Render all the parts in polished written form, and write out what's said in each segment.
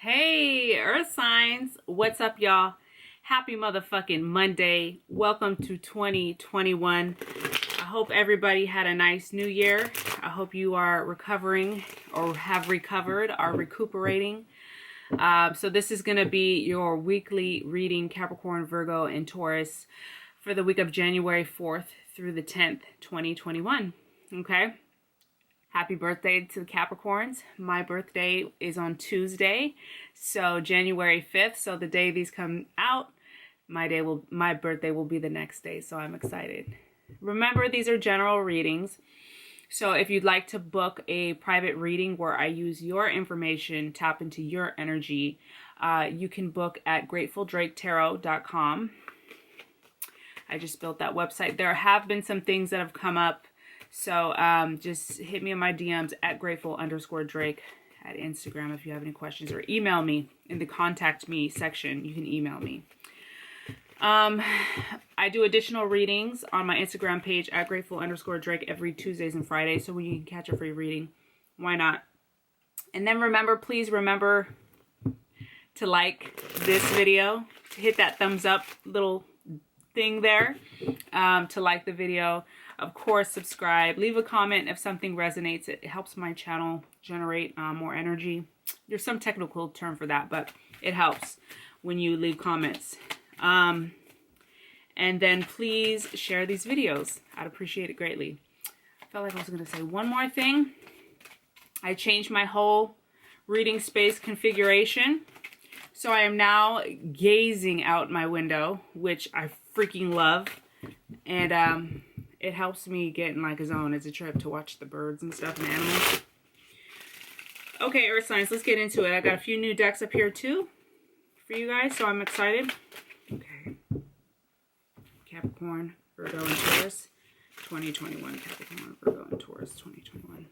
Hey, Earth signs. What's up, y'all? Happy motherfucking Monday. Welcome to 2021. I hope everybody had a nice new year. I hope you are recovering or have recovered, are recuperating. So this is going to be your weekly reading, Capricorn, Virgo, and Taurus for the week of January 4th through the 10th, 2021. Okay? Happy birthday to the Capricorns. My birthday is on Tuesday, so January 5th. So the day these come out, my birthday will be the next day, so I'm excited. Remember, these are general readings. So if you'd like to book a private reading where I use your information, tap into your energy, you can book at gratefuldraketarot.com. I just built that website. There have been some things that have come up. So just hit me in my DMs at grateful_Drake at Instagram if you have any questions, or email me in the contact me section. You can email me. I do additional readings on my Instagram page at grateful_Drake every Tuesdays and Fridays. So when you can catch a free reading, why not? And then please remember to like this video, to hit that thumbs up little thing there, to like the video. Of course, subscribe, leave a comment if something resonates. It helps my channel generate more energy. There's some technical term for that, but it helps when you leave comments. And then please share these videos. I'd appreciate it greatly. I felt like I was going to say one more thing. I changed my whole reading space configuration. So I am now gazing out my window, which I freaking love. And it helps me get in like a zone. It's a trip to watch the birds and stuff and animals. Okay, Earth signs, let's get into it. I got a few new decks up here too for you guys, so I'm excited. Okay. Capricorn, Virgo, and Taurus, 2021. Capricorn, Virgo, and Taurus, 2021.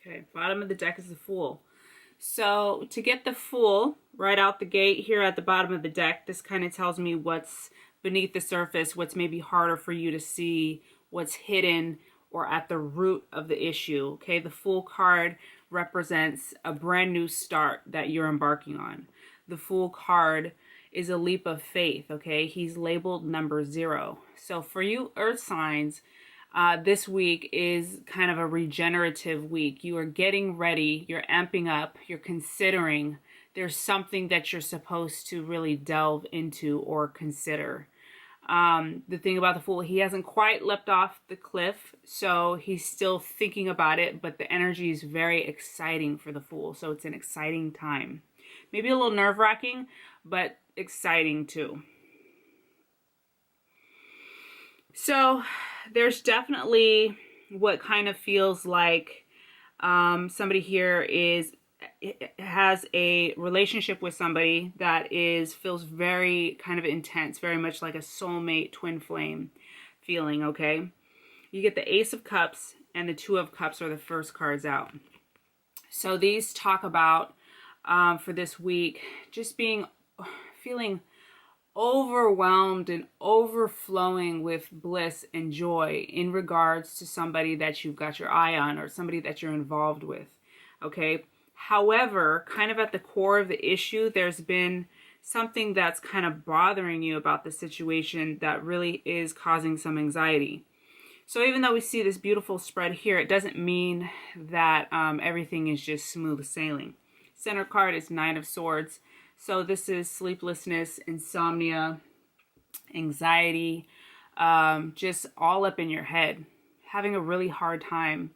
Okay, bottom of the deck is the Fool. So to get the Fool right out the gate here at the bottom of the deck, this kind of tells me what's beneath the surface, what's maybe harder for you to see, what's hidden or at the root of the issue. Okay, the Fool card represents a brand new start that you're embarking on. The Fool card is a leap of faith, okay? He's labeled number 0. So for you Earth signs, this week is kind of a regenerative week. You are getting ready, you're amping up, you're considering. There's something that you're supposed to really delve into or consider. The thing about the Fool, he hasn't quite leapt off the cliff, so he's still thinking about it, but the energy is very exciting for the Fool, so it's an exciting time. Maybe a little nerve-wracking, but exciting too. So there's definitely what kind of feels like somebody here has a relationship with somebody that feels very kind of intense, very much like a soulmate twin flame feeling, okay? You get the Ace of Cups and the Two of Cups are the first cards out. So these talk about, for this week, just feeling overwhelmed and overflowing with bliss and joy in regards to somebody that you've got your eye on or somebody that you're involved with, okay? However, kind of at the core of the issue, there's been something that's kind of bothering you about the situation that really is causing some anxiety. So even though we see this beautiful spread here, it doesn't mean that everything is just smooth sailing. Center card is Nine of Swords. So this is sleeplessness, insomnia, anxiety, just all up in your head, having a really hard time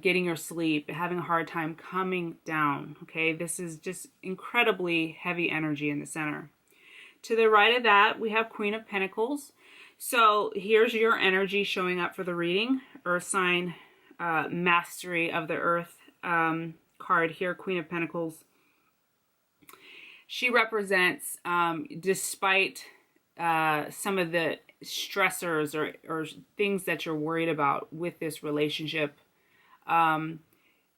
getting your sleep, having a hard time coming down, okay? This is just incredibly heavy energy in the center. To the right of that, we have Queen of Pentacles. So here's your energy showing up for the reading. Earth sign, mastery of the earth card here, Queen of Pentacles. She represents, despite some of the stressors or things that you're worried about with this relationship,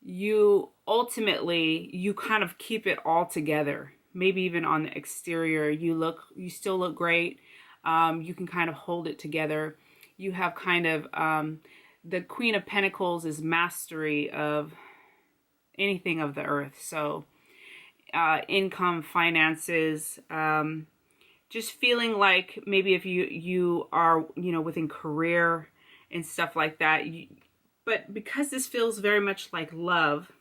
you ultimately, you kind of keep it all together. Maybe even on the exterior, you still look great. You can kind of hold it together. You have kind of, the Queen of Pentacles is mastery of anything of the earth. So, income, finances, just feeling like maybe if you are, within career and stuff like that, but because this feels very much like love,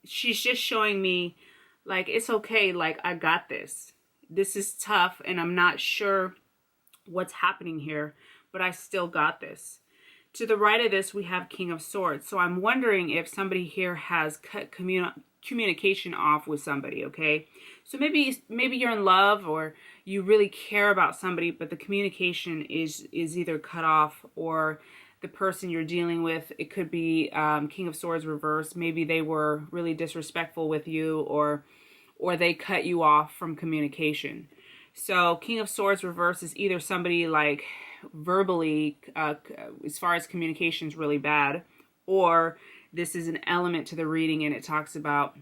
she's just showing me like, it's okay. Like, I got this. This is tough and I'm not sure what's happening here, but I still got this. To the right of this, we have King of Swords. So I'm wondering if somebody here has cut communication off with somebody, okay? So maybe you're in love or you really care about somebody, but the communication is either cut off, or the person you're dealing with, it could be King of Swords reverse. Maybe they were really disrespectful with you, or they cut you off from communication. So King of Swords reverse is either somebody like verbally, as far as communication is really bad, or this is an element to the reading and it talks about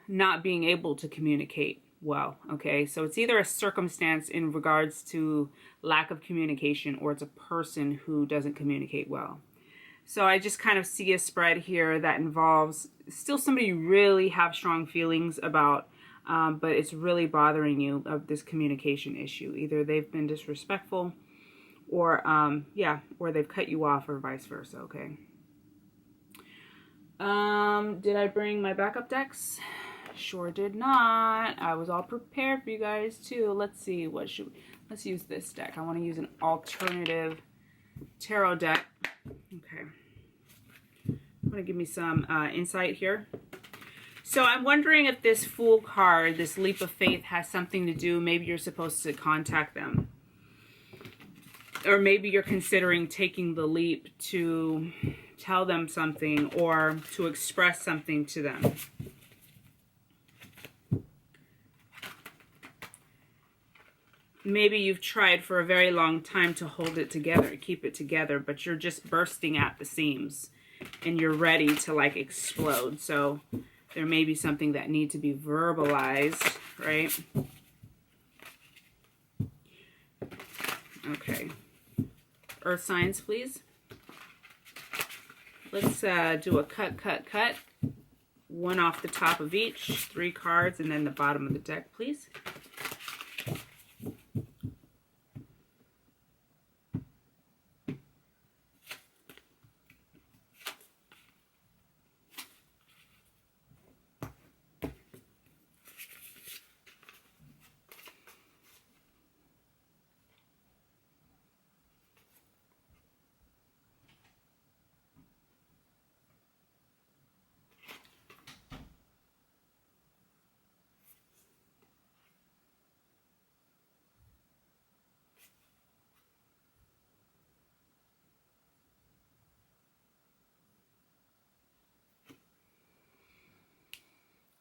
not being able to communicate well. Okay, so it's either a circumstance in regards to lack of communication, or it's a person who doesn't communicate well. So I just kind of see a spread here that involves still somebody you really have strong feelings about, but it's really bothering you, of this communication issue. Either they've been disrespectful, or or they've cut you off, or vice versa. Okay. Did I bring my backup decks? Sure did not. I was all prepared for you guys too. Let's see, let's use this deck. I want to use an alternative tarot deck. Okay. I'm going to give me some insight here. So I'm wondering if this Fool card, this leap of faith, has something to do, maybe you're supposed to contact them. Or maybe you're considering taking the leap to tell them something, or to express something to them. Maybe you've tried for a very long time to hold it together, keep it together, but you're just bursting at the seams and you're ready to like explode. So there may be something that needs to be verbalized, right? Okay. Earth signs, please. Let's do a cut. One off the top of each, 3 cards, and then the bottom of the deck, please.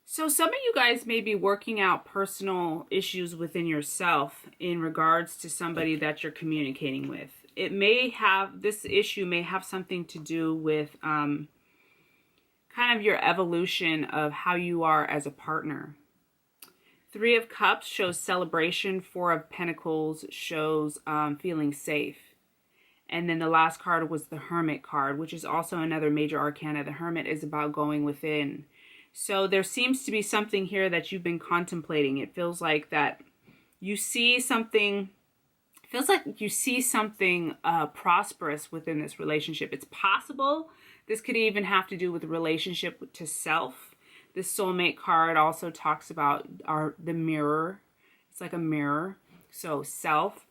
So some of you guys may be working out personal issues within yourself in regards to somebody that you're communicating with. This issue may have something to do with kind of your evolution of how you are as a partner. 3 of Cups shows celebration. 4 of Pentacles shows feeling safe. And then the last card was the Hermit card, which is also another major arcana. The Hermit is about going within. So there seems to be something here that you've been contemplating. It feels like that you see something, prosperous within this relationship. It's possible this could even have to do with relationship to self. This Soulmate card also talks about the mirror. It's like a mirror, so self.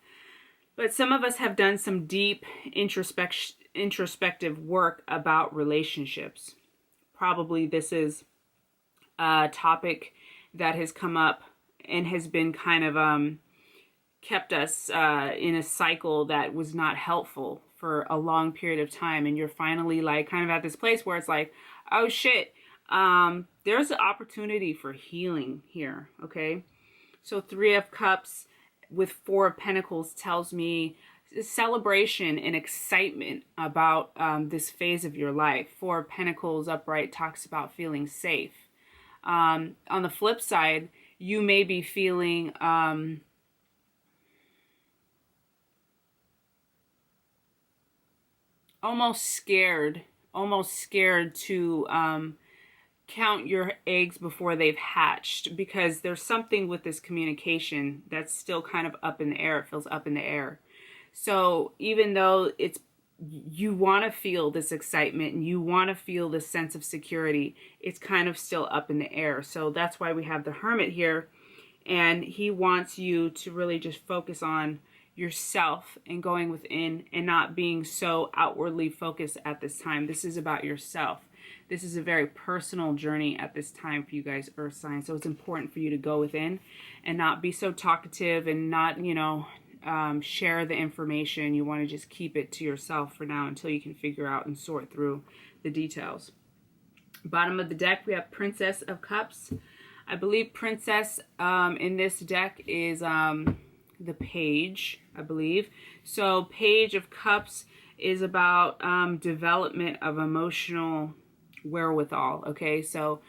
But some of us have done some deep introspective work about relationships. Probably this is a topic that has come up and has been kind of kept us in a cycle that was not helpful for a long period of time. And you're finally like kind of at this place where it's like, oh shit, there's an opportunity for healing here. Okay. So 3 of Cups with 4 of Pentacles tells me celebration and excitement about this phase of your life. 4 of Pentacles upright talks about feeling safe. On the flip side, you may be feeling almost scared to count your eggs before they've hatched, because there's something with this communication that's still kind of up in the air. It feels up in the air. So even though you want to feel this excitement and you want to feel this sense of security, it's kind of still up in the air. So that's why we have the Hermit here, and he wants you to really just focus on yourself and going within and not being so outwardly focused at this time. This is about yourself. This is a very personal journey at this time for you guys, Earth signs. So it's important for you to go within and not be so talkative and not, share the information. You want to just keep it to yourself for now until you can figure out and sort through the details. Bottom of the deck, we have Princess of Cups. I believe Princess in this deck is the Page, I believe. So Page of Cups is about development of emotional wherewithal. Okay, so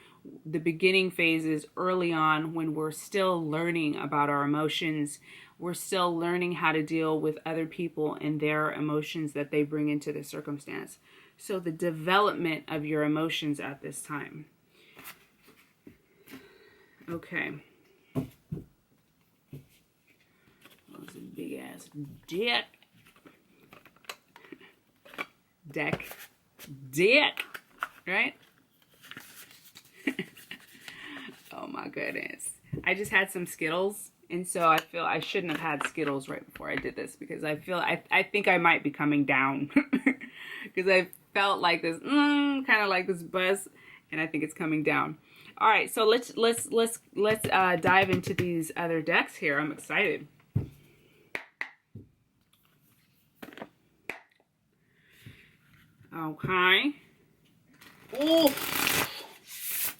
the beginning phases early on when we're still learning about our emotions, we're still learning how to deal with other people and their emotions that they bring into the circumstance. So the development of your emotions at this time. Okay. That was a big ass deck. Deck. Right? Oh my goodness. I just had some Skittles, and so I feel I shouldn't have had Skittles right before I did this, because I think I might be coming down because I felt like this kind of like this buzz, and I think it's coming down. All right, so let's dive into these other decks here. I'm excited. Okay. Oh,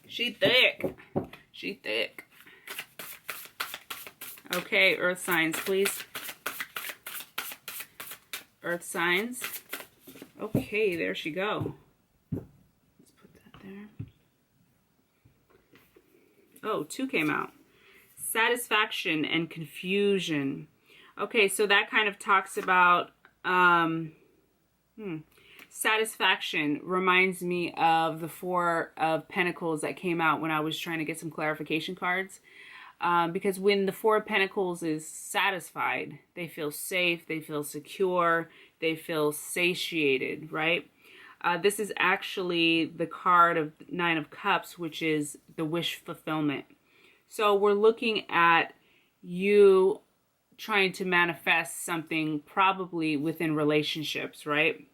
she thick. She thick. Okay, Earth signs, please. Earth signs. Okay, there she go. Let's put that there. Oh, 2 came out. Satisfaction and confusion. Okay, so that kind of talks about satisfaction. Reminds me of the 4 of Pentacles that came out when I was trying to get some clarification cards. Because when the 4 of Pentacles is satisfied, they feel safe, they feel secure, they feel satiated, right? This is actually the card of 9 of Cups, which is the wish fulfillment. So we're looking at you trying to manifest something probably within relationships, right?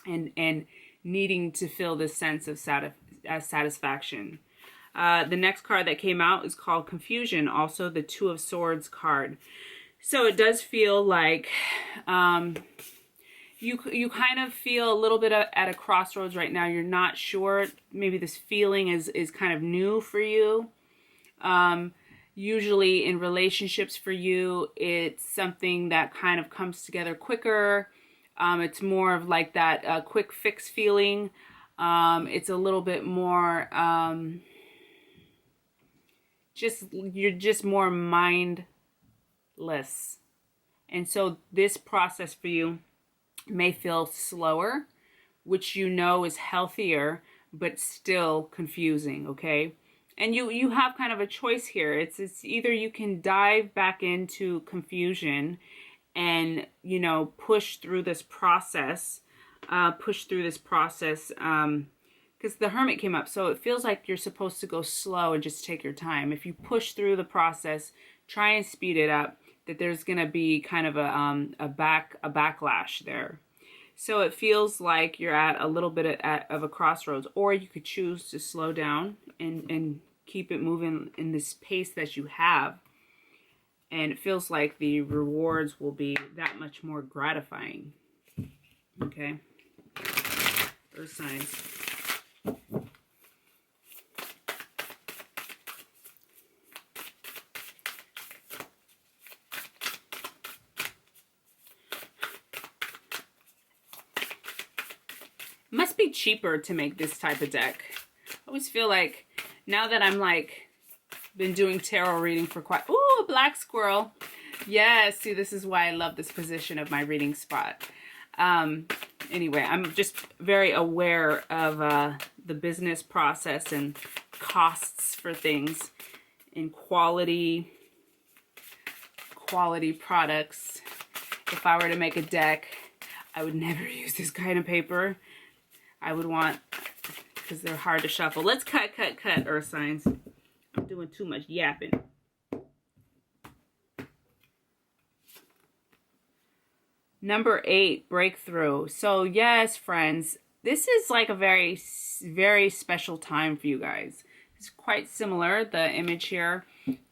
And needing to feel this sense of satisfaction. The next card that came out is called Confusion, also the 2 of Swords card. So it does feel like you kind of feel a little bit at a crossroads right now. You're not sure. Maybe this feeling is kind of new for you. Usually in relationships for you, it's something that kind of comes together quicker. It's more of like that quick fix feeling. It's a little bit more, you're just more mindless. And so this process for you may feel slower, which you know is healthier, but still confusing, okay? And you have kind of a choice here. It's either you can dive back into confusion and, push through this process, because the Hermit came up. So it feels like you're supposed to go slow and just take your time. If you push through the process, try and speed it up, that there's going to be kind of a backlash there. So it feels like you're at a little bit of a crossroads, or you could choose to slow down and keep it moving in this pace that you have. and it feels like the rewards will be that much more gratifying. Okay, Earth signs. Must be cheaper to make this type of deck. I always feel like now that I'm like been doing tarot reading for quite... Ooh, a black squirrel. Yes, see, this is why I love this position of my reading spot. Anyway, I'm just very aware of the business process and costs for things and quality products. If I were to make a deck, I would never use this kind of paper. I would want, because they're hard to shuffle. Let's cut, Earth signs. I'm doing too much yapping. Number 8, breakthrough. So yes, friends, this is like a very, very special time for you guys. It's quite similar, the image here,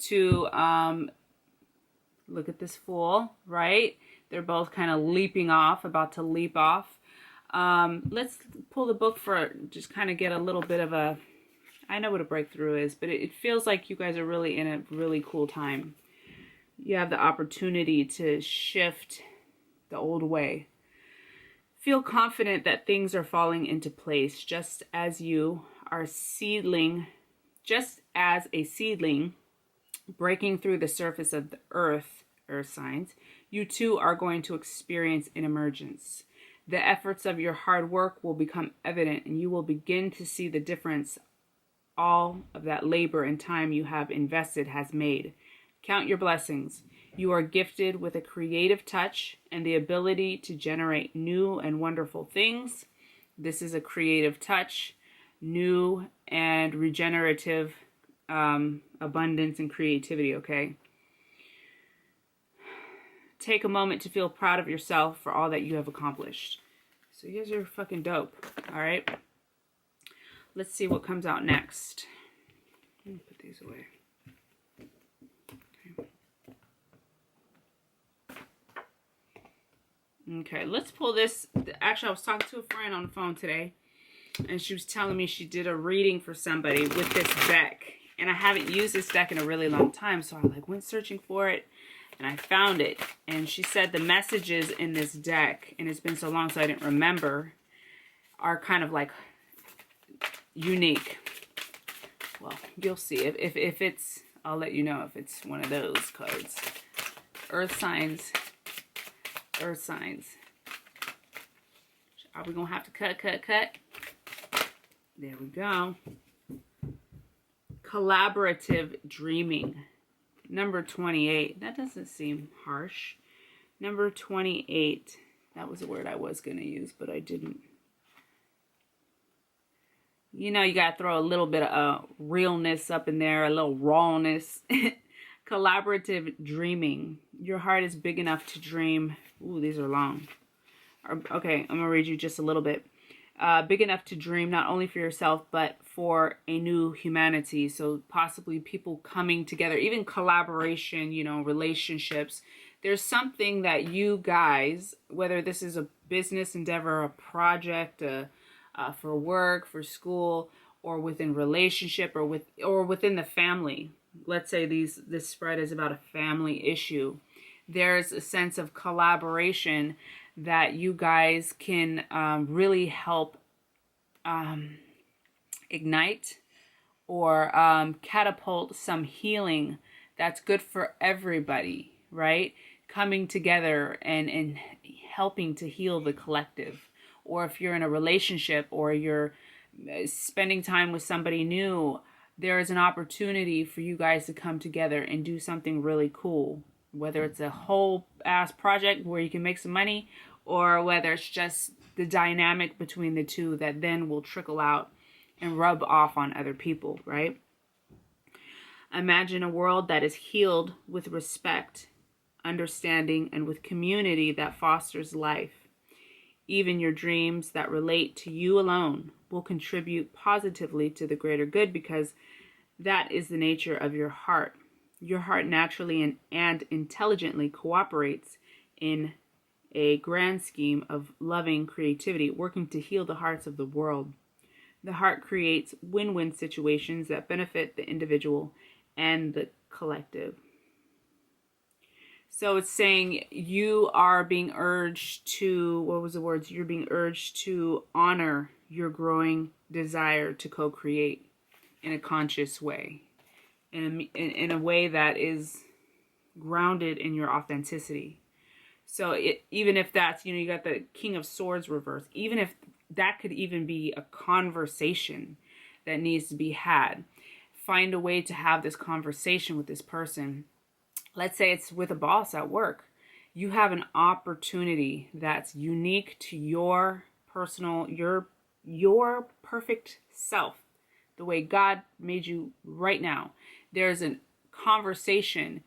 to, look at this Fool, right? They're both kind of leaping off, about to leap off. Let's pull the book for just kind of get a little bit of a... I know what a breakthrough is, but it feels like you guys are really in a really cool time. You have the opportunity to shift the old way. Feel confident that things are falling into place, just as you are just as a seedling breaking through the surface of the earth signs, you too are going to experience an emergence. The efforts of your hard work will become evident, and you will begin to see the difference all of that labor and time you have invested has made. Count your blessings. You are gifted with a creative touch and the ability to generate new and wonderful things. This is a creative touch, new and regenerative abundance and creativity, okay? Take a moment to feel proud of yourself for all that you have accomplished. So you guys are fucking dope, all right? Let's see what comes out next. Let me put these away. Okay, let's pull this. Actually, I was talking to a friend on the phone today, and she was telling me she did a reading for somebody with this deck. And I haven't used this deck in a really long time, so I like went searching for it, and I found it. And she said the messages in this deck, and it's been so long so I didn't remember, are kind of like unique. Well, you'll see. If it's, I'll let you know if it's one of those cards. Earth signs. Earth signs. Are we gonna have to cut? There we go. Collaborative dreaming. Number 28. That doesn't seem harsh. Number 28. That was a word I was gonna use, but I didn't. You know, you gotta throw a little bit of realness up in there, a little rawness. Collaborative dreaming. Your heart is big enough to dream. Ooh, these are long. Okay, I'm gonna read you just a little bit. Big enough to dream not only for yourself, but for a new humanity. So possibly people coming together, even collaboration, you know, relationships. There's something that you guys, whether this is a business endeavor, a project, for work, for school, or within relationship, or within the family. Let's say this spread is about a family issue. There's a sense of collaboration that you guys can really help ignite or catapult some healing that's good for everybody, right? Coming together and helping to heal the collective. Or if you're in a relationship or you're spending time with somebody new, there is an opportunity for you guys to come together and do something really cool. Whether it's a whole ass project where you can make some money, or whether it's just the dynamic between the two that then will trickle out and rub off on other people, right? Imagine a world that is healed with respect, understanding, and with community that fosters life. Even your dreams that relate to you alone will contribute positively to the greater good, because that is the nature of your heart. Your heart naturally and intelligently cooperates in a grand scheme of loving creativity, working to heal the hearts of the world. The heart creates win-win situations that benefit the individual and the collective. So it's saying you are being urged to, what was the words? You're being urged to honor your growing desire to co-create in a conscious way, in a way that is grounded in your authenticity. So even if that's, you got the King of Swords reversed, even if that could even be a conversation that needs to be had, find a way to have this conversation with this person. Let's say it's with a boss at work. You have an opportunity that's unique to your personal, your perfect self, the way God made you right now. There's a conversation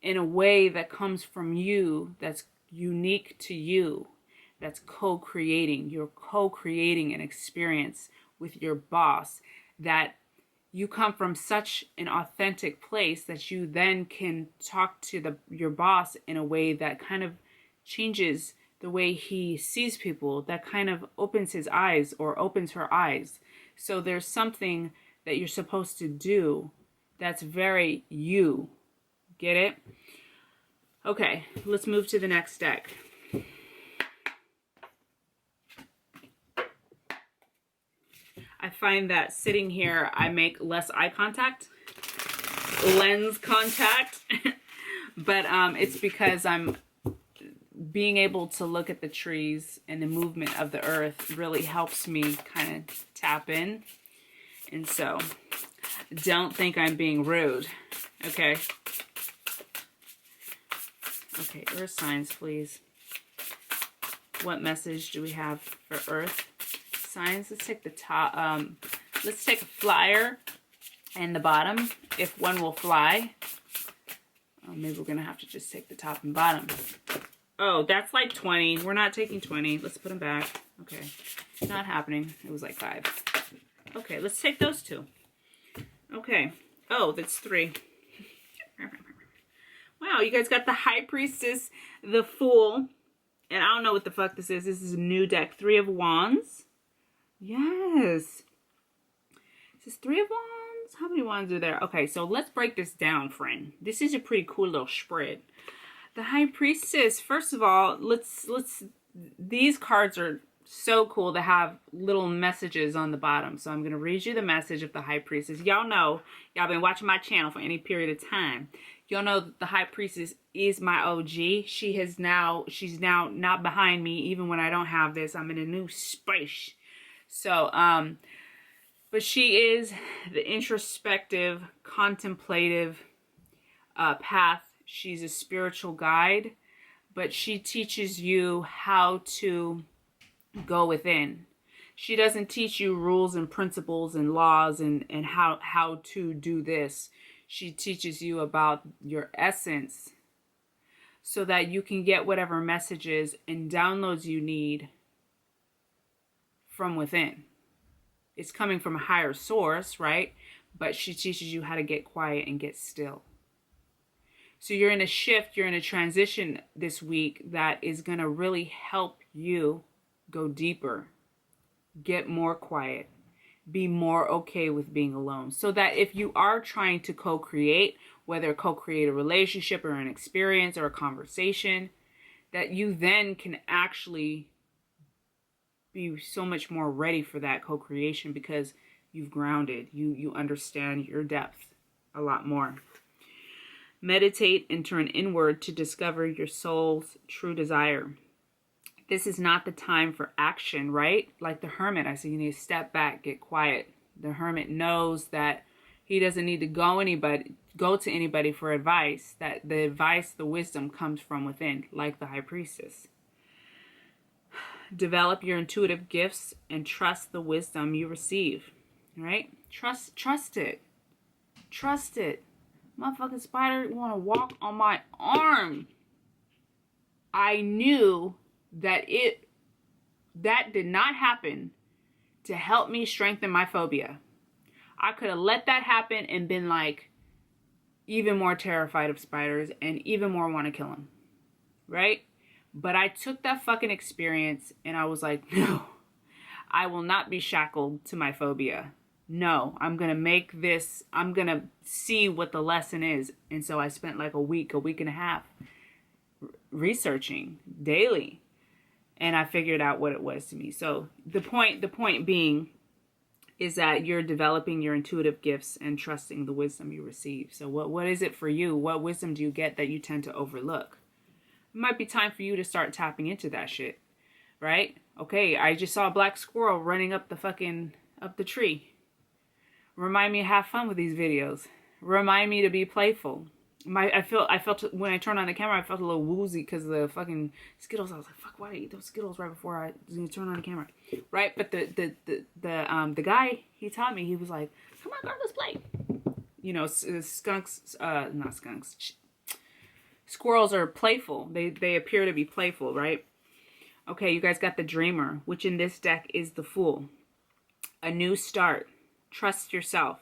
in a way that comes from you, that's unique to you, that's co-creating. You're co-creating an experience with your boss that you come from such an authentic place that you then can talk to your boss in a way that kind of changes the way he sees people, that kind of opens his eyes or opens her eyes. So there's something that you're supposed to do that's very you. Get it? Okay, let's move to the next deck. I find that sitting here, I make less eye contact, lens contact, but it's because I'm being able to look at the trees and the movement of the earth really helps me kind of tap in. And so don't think I'm being rude. Okay. Okay, earth signs, please. What message do we have for earth signs? Let's take the top. Let's take a flyer and the bottom, if one will fly. Oh, maybe we're gonna have to just take the top and bottom. Oh, that's like 20. We're not taking 20. Let's put them back. Okay, not happening. It was like 5. Okay, let's take those 2. Okay. Oh, that's 3. Wow, you guys got the High Priestess, the Fool, and I don't know what the fuck this is. This is a new deck. 3 of Wands. Yes. This is 3 of Wands. How many wands are there? Okay, so let's break this down, friend. This is a pretty cool little spread. The High Priestess. First of all, let's. These cards are so cool to have little messages on the bottom. So I'm gonna read you the message of the High Priestess. Y'all know, y'all been watching my channel for any period of time. Y'all know that the High Priestess is my OG. She's now not behind me, even when I don't have this. I'm in a new space. So, but she is the introspective, contemplative path. She's a spiritual guide, but she teaches you how to go within. She doesn't teach you rules and principles and laws and how to do this. She teaches you about your essence so that you can get whatever messages and downloads you need from within. It's coming from a higher source, right? But she teaches you how to get quiet and get still. So you're in a shift, you're in a transition this week that is going to really help you go deeper, get more quiet, be more okay with being alone. So that if you are trying to co-create, whether co-create a relationship or an experience or a conversation, that you then can actually be so much more ready for that co-creation because you've grounded, you understand your depth a lot more. Meditate and turn inward to discover your soul's true desire. This is not the time for action, right? Like the hermit, I say you need to step back, get quiet. The hermit knows that he doesn't need to go to anybody for advice, that the advice, the wisdom comes from within, like the High Priestess. Develop your intuitive gifts and trust the wisdom you receive, right? Trust it. Trust it. Motherfucking spider want to walk on my arm. I knew that did not happen to help me strengthen my phobia. I could have let that happen and been like, even more terrified of spiders and even more want to kill them, right? But I took that fucking experience and I was like, no, I will not be shackled to my phobia. No, I'm going to make this, I'm going to see what the lesson is. And so I spent like a week and a half researching daily, and I figured out what it was to me. So the point being is that you're developing your intuitive gifts and trusting the wisdom you receive. So what is it for you? What wisdom do you get that you tend to overlook? It might be time for you to start tapping into that shit, right? Okay, I just saw a black squirrel running up the tree. Remind me to have fun with these videos. Remind me to be playful. I felt when I turned on the camera, I felt a little woozy because of the fucking Skittles. I was like, "Fuck, why did I eat those Skittles right before I turn on the camera?" Right? But the guy, he taught me. He was like, "Come on, girl, let's play." You know, skunks, not skunks. Squirrels are playful. They appear to be playful, right? Okay, you guys got the Dreamer, which in this deck is the Fool. A new start. Trust yourself.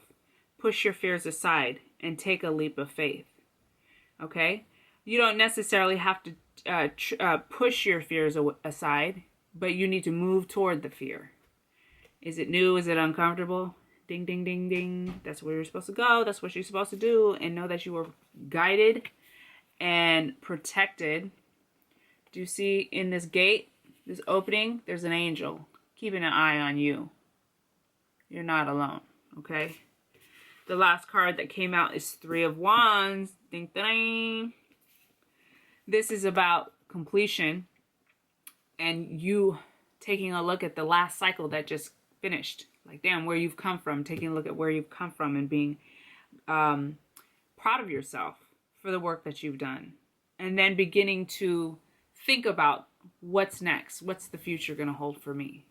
Push your fears aside and take a leap of faith. Okay? You don't necessarily have to push your fears aside, but you need to move toward the fear. Is it new? Is it uncomfortable? Ding, ding, ding, ding. That's where you're supposed to go. That's what you're supposed to do. And know that you were guided and protected. Do you see in this gate, this opening, there's an angel keeping an eye on you. You're not alone. Okay? The last card that came out is Three of Wands. Ding, ding. This is about completion and you taking a look at the last cycle that just finished. Like, damn, where you've come from. Taking a look at where you've come from and being proud of yourself for the work that you've done. And then beginning to think about what's next. What's the future going to hold for me?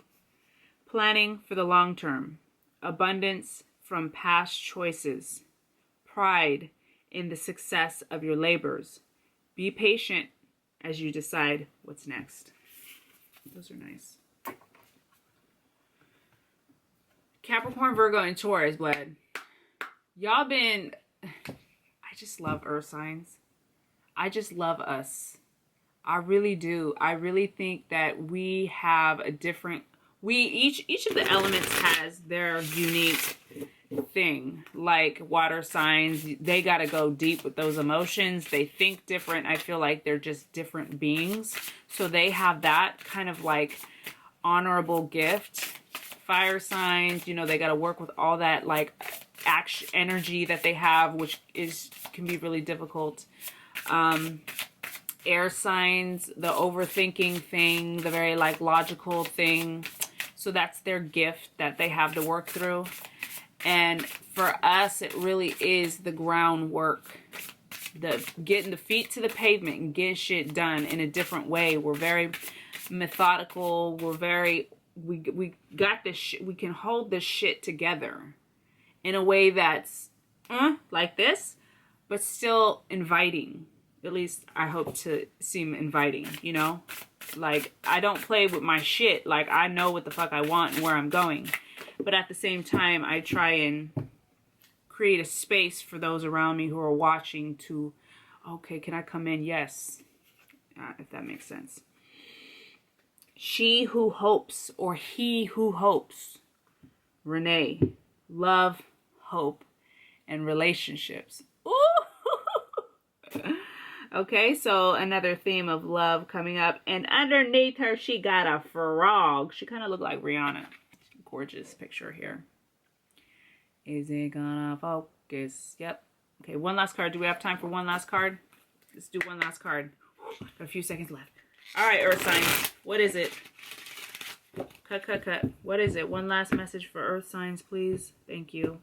Planning for the long term. Abundance from past choices. Pride in the success of your labors. Be patient as you decide what's next. Those are nice. Capricorn, Virgo, and Taurus, blood. Y'all been... I just love earth signs. I just love us. I really do. I really think that we have a different... Each of the elements has their unique thing. Like water signs, they got to go deep with those emotions. They think different. I feel like they're just different beings. So they have that kind of like honorable gift. Fire signs, you know, they got to work with all that like action energy that they have, which can be really difficult. Air signs, the overthinking thing, the very like logical thing. So that's their gift that they have to work through. And for us, it really is the groundwork, getting the feet to the pavement and getting shit done in a different way. We're very methodical. We got this shit. We can hold this shit together in a way that's like this, but still inviting. At least I hope to seem inviting, you know? Like, I don't play with my shit. Like, I know what the fuck I want and where I'm going. But at the same time, I try and create a space for those around me who are watching to, okay, can I come in? Yes. If that makes sense. She who hopes, or he who hopes. Renee. Love, hope, and relationships. Ooh! Okay, so another theme of love coming up. And underneath her, she got a frog. She kind of looked like Rihanna. Gorgeous picture here. Is it gonna focus? Yep. Okay, one last card. Do we have time for one last card? Let's do one last card. Got a few seconds left. All right, Earth signs. What is it? Cut. What is it? One last message for Earth signs, please. Thank you.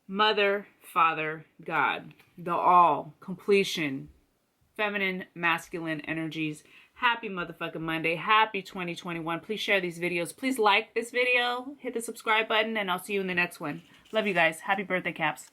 Mother, Father, God. The all. Completion. Feminine, masculine energies. Happy motherfucking Monday. Happy 2021. Please share these videos. Please like this video. Hit the subscribe button, and I'll see you in the next one. Love you guys. Happy birthday, Caps.